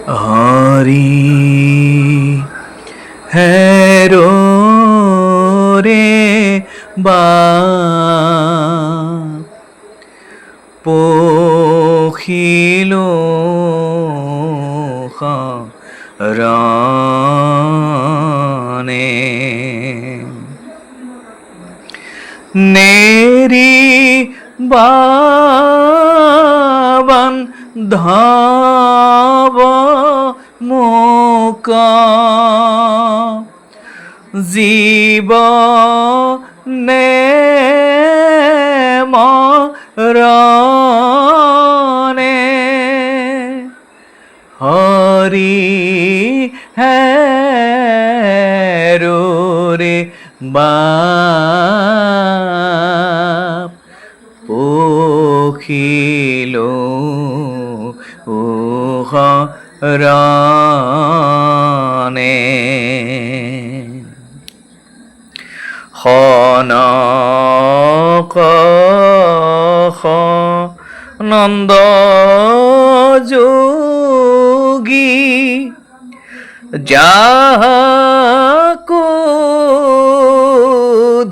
হরি হেরো রে বা পখিল রানে নেরি বাবান ধাব মোকা জীব নে মরণে হরি হেরো রে বাপ পখিল রানে খনক নন্দ যোগী যাকো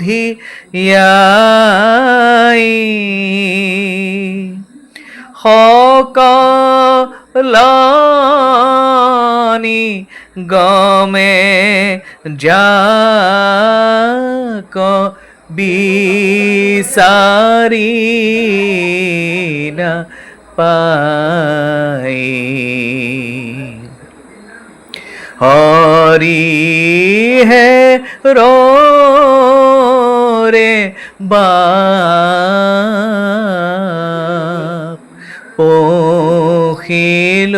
ধিয়াই সকলানি গমে যাক বিচারি না পাই হরি হে রে বাপ পখিল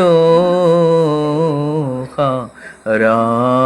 রানে